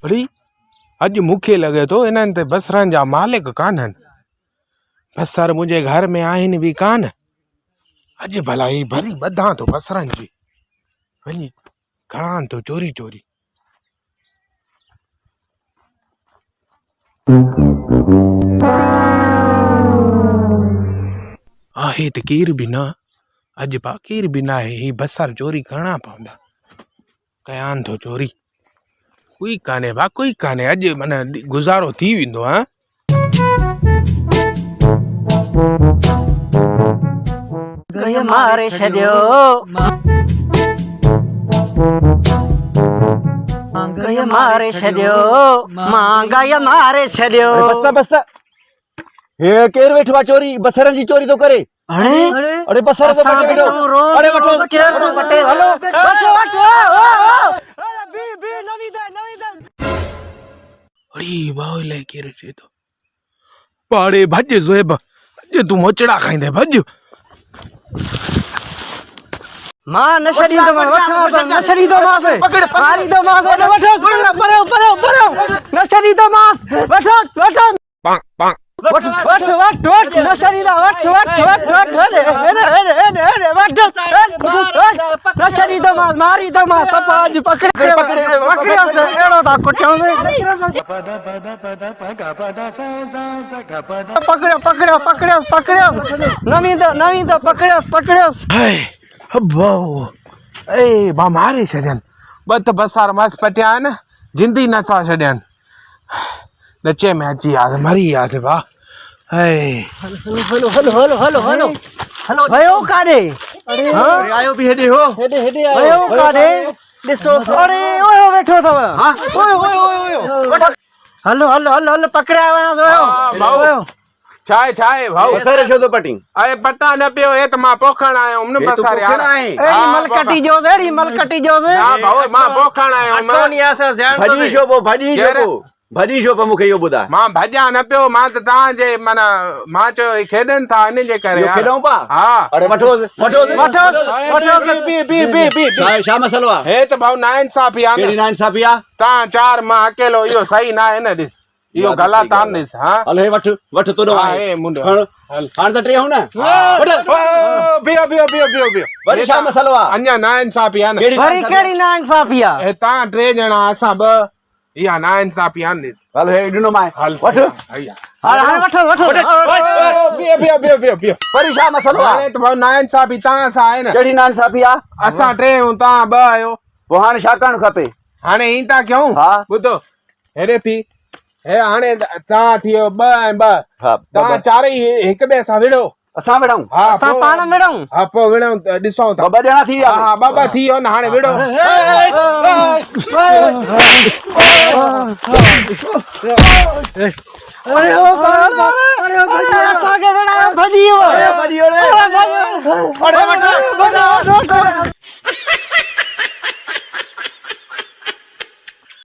अरे अज मूंखे लॻे थो इन्हनि ते बसरनि जा मालिक कान्हनि। बसर मुंहिंजे घर में आहिनि बि कान। अॼु भला ही भली ॿधां थो बसरनि जी, वञी खणां थो चोरी चोरी। आहे त केर बि न, अॼु पा केर बि न आहे। ही बसर चोरी करणा पवंदा। कयां थो चोरी, कोई कान्हे भा, कोई कान्हे। अॼु माना गुज़ारो थी वेंदो। हा गय मारे छॾियो, गय मारे छॾियो, मां गय मारे छॾियो। बस्ता बस्ता हे केर वेठो आहे चोरी, बसरनि जी चोरी थो करे। अरे बसर तो बटे बेटो, अरे वठो बटे हलो वठो वठो। बी बी नवी दे। अरे भाऊ इलाही केर अचे थो। पाड़े भॼ ज़ोएब, अॼु तूं मोचड़ा खाईंदे, भॼ। मां न छॾींदो, न छॾींदो मांस, मारींदो मांस, वठो परो परो परो, न छॾींदो मांस, वठो वठो वठ वठ वठ वठ, न छॾींदा, वठ वठ वठ वठ, न छॾींदो मांस, मारींदो मांस, सफ़ा अॼु पकड़ियो अहिड़ो था कुटियोसि। पकड़ियो पकड़ियो पकड़ियो, नवींदो पकड़ियोसि। हाय भाऊ, ए बा मारे छॾनि। ॿ त बसर मस पटिया आहिनि, जिंदी नथा छॾनि। नचे में अची वियासीं, मरी वियासीं भाउ। हाय हलो हलो हलो हलो हलो हलो भयो काॾे? अरे आयो बि हेॾे हो, हेॾे हेॾे आयो काॾे? ॾिसो अरे ओयो वेठो अथव। हां ओयो हलो हलो हलो हलो पकड़िया वियासीं। ओयो भाऊ छा आहे भाऊ? बसर छो थो पटी? अरे पटा न पियो, हे त मां पोखण आयो हुअमि न बसर यार। एड़ी मलकटी जोस, एड़ी मलकटी जोस। ना भाऊ मां पोखण आयो हुअमि। भॼी छो मूंखे इहो ॿुधाए। मां भॼा न पियो, मां त तव्हांजे माना मां चयो खेॾनि था इन जे करे। खेॾूं पा? हा अरे वठो वठो वठो छा मसलो आहे? हे त भाऊ नाइंसाफ़ी आहे। केड़ी नाइंसाफ़ी आहे? तव्हां चार मां अकेलो, इहो सही न आहे न। ॾिस इहो ग़लति आहे न। ॾिस हा हलो हे वठ वठ तुरो आहे मुंडो। हाणे त टे हो न। बीहो बीहो बीहो बीहो बीहो। वरी छा मसलो आहे? अञा नाइंसाफ़ी आहे न। वरी कहिड़ी नाइंसाफ़ी आहे? हे तव्हां टे ॼणा, असां ॿ, इहा नाइंसाफ़ी आहे न। हलो हे ॾिनो मां वठ। हाणे वठो वठो। बीहो बीहो बीहो बीहो बीहो। वरी छा मसलो आहे? हाणे त भाऊ नाइंसाफ़ी तव्हां सां आहे न। केड़ी नाइंसाफ़ी आहे? असां टे आहियूं, तव्हां ॿ आहियो। पोइ हाणे छा करणु खपे? हाणे हीअं था कयूं। हा ॿुधो हेॾे थी, हे हाणे तव्हां थी वियो 2 ऐं 2। हा तव्हां चारई हिक ॿिए सां विड़ो। असां विड़ऊं? हा असां पाण विड़ऊं? हा पोइ विड़ऊं, ॾिसूं था। ॿ ॼणा थी विया। हा 2 थी वियो न, हाणे विड़ो। अरे ओ असांखे विड़ायो, भॼी वियो। अरे वठो